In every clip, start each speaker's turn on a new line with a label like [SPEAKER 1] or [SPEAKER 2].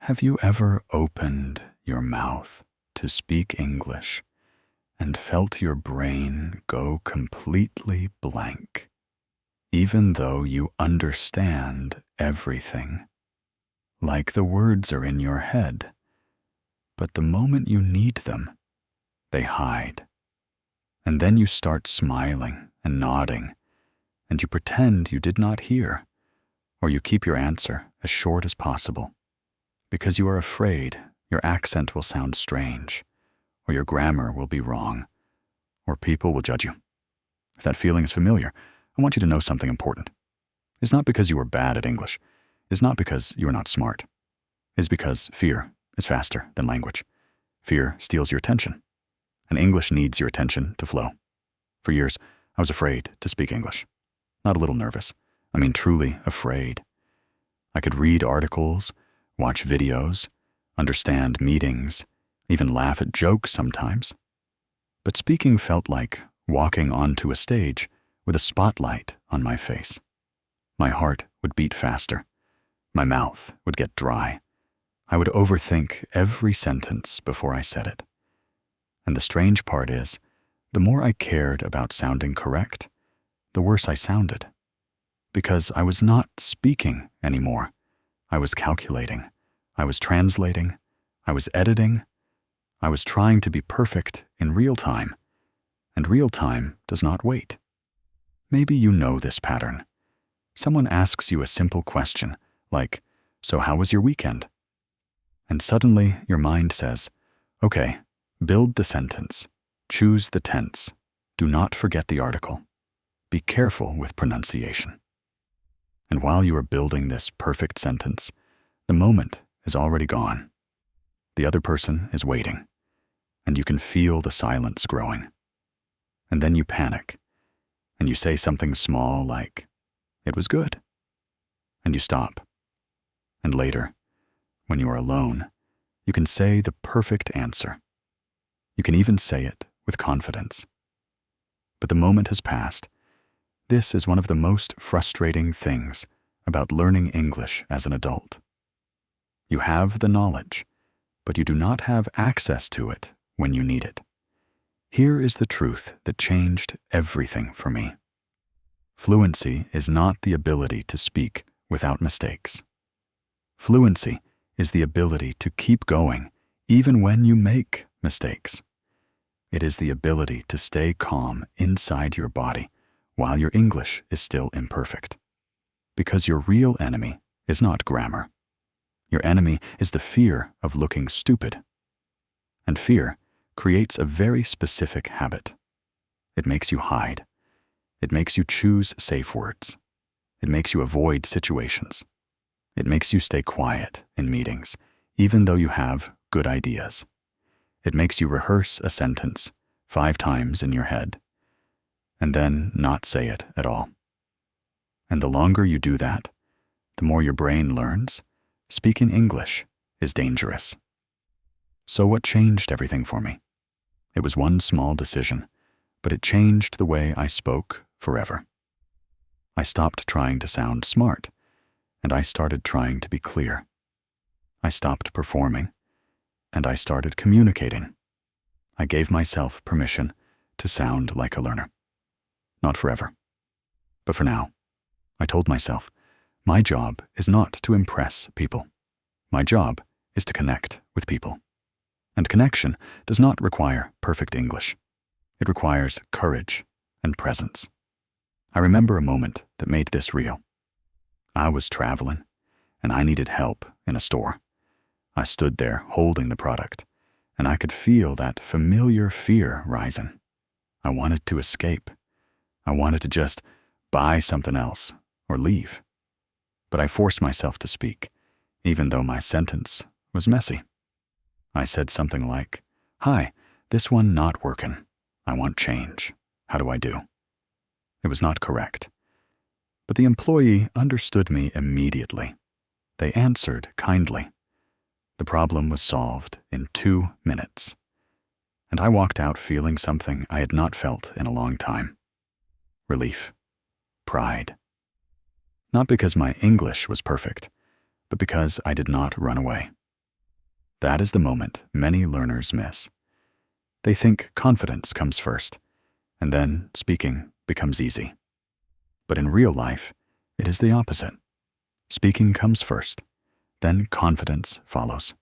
[SPEAKER 1] Have you ever opened your mouth to speak English and felt your brain go completely blank, even though you understand everything? Like the words are in your head, but the moment you need them, they hide. And then you start smiling and nodding, and you pretend you did not hear, or you keep your answer as short as possible, because you are afraid your accent will sound strange, or your grammar will be wrong, or people will judge you. If that feeling is familiar, I want you to know something important. It's not because you are bad at English. It's not because you are not smart. It's because fear is faster than language. Fear steals your attention, and English needs your attention to flow. For years, I was afraid to speak English. Not a little nervous. I mean, truly afraid. I could read articles, watch videos, understand meetings, even laugh at jokes sometimes. But speaking felt like walking onto a stage with a spotlight on my face. My heart would beat faster. My mouth would get dry. I would overthink every sentence before I said it. And the strange part is, the more I cared about sounding correct, the worse I sounded. Because I was not speaking anymore. I was calculating. I was translating. I was editing. I was trying to be perfect in real time. And real time does not wait. Maybe you know this pattern. Someone asks you a simple question, like, "So how was your weekend?" And suddenly your mind says, "Okay, build the sentence. Choose the tense. Do not forget the article. Be careful with pronunciation." And while you are building this perfect sentence, the moment is already gone. The other person is waiting, and you can feel the silence growing. And then you panic, and you say something small like, "It was good." And you stop. And later, when you are alone, you can say the perfect answer. You can even say it with confidence. But the moment has passed. This is one of the most frustrating things about learning English as an adult. You have the knowledge, but you do not have access to it when you need it. Here is the truth that changed everything for me. Fluency is not the ability to speak without mistakes. Fluency is the ability to keep going even when you make mistakes. It is the ability to stay calm inside your body while your English is still imperfect. Because your real enemy is not grammar. Your enemy is the fear of looking stupid. And fear creates a very specific habit. It makes you hide. It makes you choose safe words. It makes you avoid situations. It makes you stay quiet in meetings, even though you have good ideas. It makes you rehearse a sentence 5 times in your head, and then not say it at all. And the longer you do that, the more your brain learns speaking English is dangerous. So what changed everything for me? It was one small decision, but it changed the way I spoke forever. I stopped trying to sound smart, and I started trying to be clear. I stopped performing, and I started communicating. I gave myself permission to sound like a learner. Not forever, but for now. I told myself, my job is not to impress people. My job is to connect with people. And connection does not require perfect English. It requires courage and presence. I remember a moment that made this real. I was traveling, and I needed help in a store. I stood there holding the product, and I could feel that familiar fear rising. I wanted to escape. I wanted to just buy something else or leave. But I forced myself to speak, even though my sentence was messy. I said something like, "Hi, this one not working. I want change. How do I do?" It was not correct. But the employee understood me immediately. They answered kindly. The problem was solved in 2 minutes. And I walked out feeling something I had not felt in a long time. Relief. Pride. Not because my English was perfect, but because I did not run away. That is the moment many learners miss. They think confidence comes first, and then speaking becomes easy. But in real life, it is the opposite. Speaking comes first, then confidence follows.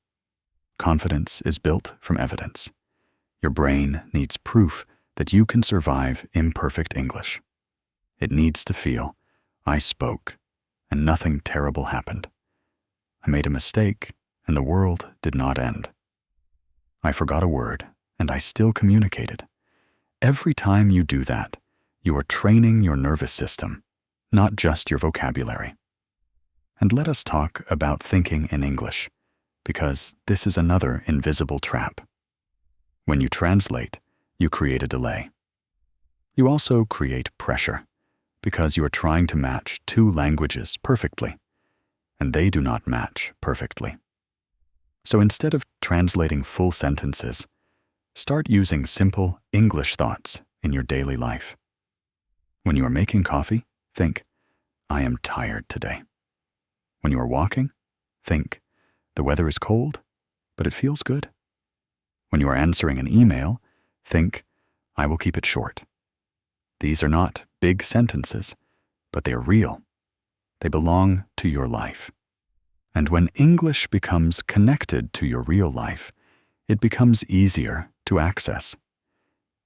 [SPEAKER 1] Confidence is built from evidence. Your brain needs proof that you can survive imperfect English. It needs to feel, I spoke, and nothing terrible happened. I made a mistake, and the world did not end. I forgot a word, and I still communicated. Every time you do that, you are training your nervous system, not just your vocabulary. And let us talk about thinking in English, because this is another invisible trap. When you translate, you create a delay. You also create pressure, because you are trying to match two languages perfectly, and they do not match perfectly. So instead of translating full sentences, start using simple English thoughts in your daily life. When you are making coffee, think, I am tired today. When you are walking, think, the weather is cold, but it feels good. When you are answering an email, think, I will keep it short. These are not big sentences, but they are real. They belong to your life. And when English becomes connected to your real life, it becomes easier to access.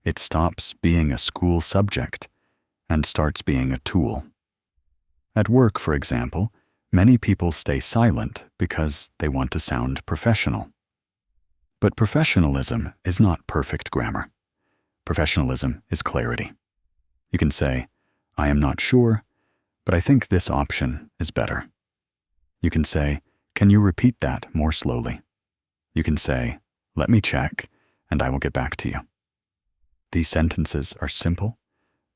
[SPEAKER 1] It stops being a school subject and starts being a tool. At work, for example, many people stay silent because they want to sound professional. But professionalism is not perfect grammar. Professionalism is clarity. You can say, I am not sure, but I think this option is better. You can say, can you repeat that more slowly? You can say, let me check, and I will get back to you. These sentences are simple,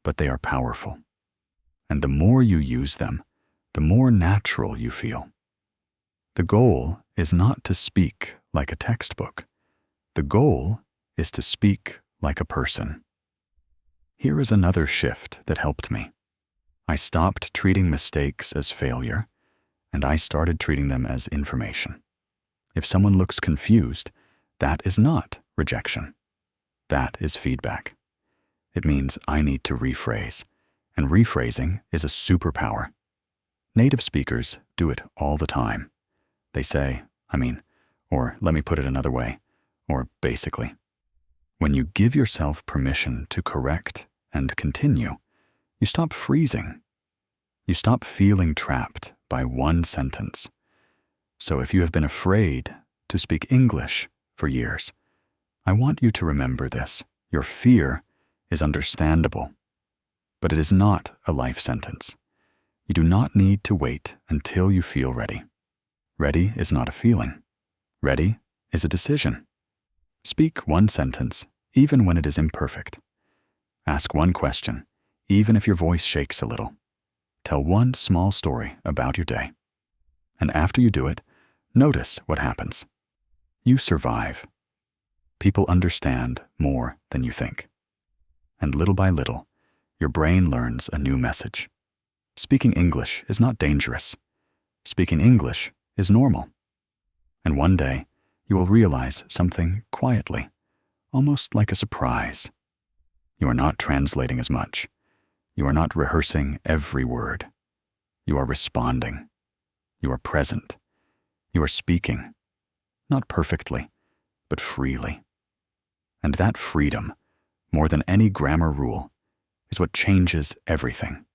[SPEAKER 1] but they are powerful. And the more you use them, the more natural you feel. The goal is not to speak like a textbook. The goal is to speak like a person. Here is another shift that helped me. I stopped treating mistakes as failure, and I started treating them as information. If someone looks confused, that is not rejection. That is feedback. It means I need to rephrase, and rephrasing is a superpower. Native speakers do it all the time. They say, or let me put it another way, or basically. When you give yourself permission to correct and continue, you stop freezing. You stop feeling trapped by one sentence. So if you have been afraid to speak English for years, I want you to remember this. Your fear is understandable, but it is not a life sentence. You do not need to wait until you feel ready. Ready is not a feeling. Ready is a decision. Speak one sentence, even when it is imperfect. Ask one question, even if your voice shakes a little. Tell one small story about your day. And after you do it, notice what happens. You survive. People understand more than you think. And little by little, your brain learns a new message. Speaking English is not dangerous. Speaking English is normal. And one day, you will realize something quietly, almost like a surprise. You are not translating as much. You are not rehearsing every word. You are responding. You are present. You are speaking, not perfectly, but freely. And that freedom, more than any grammar rule, is what changes everything.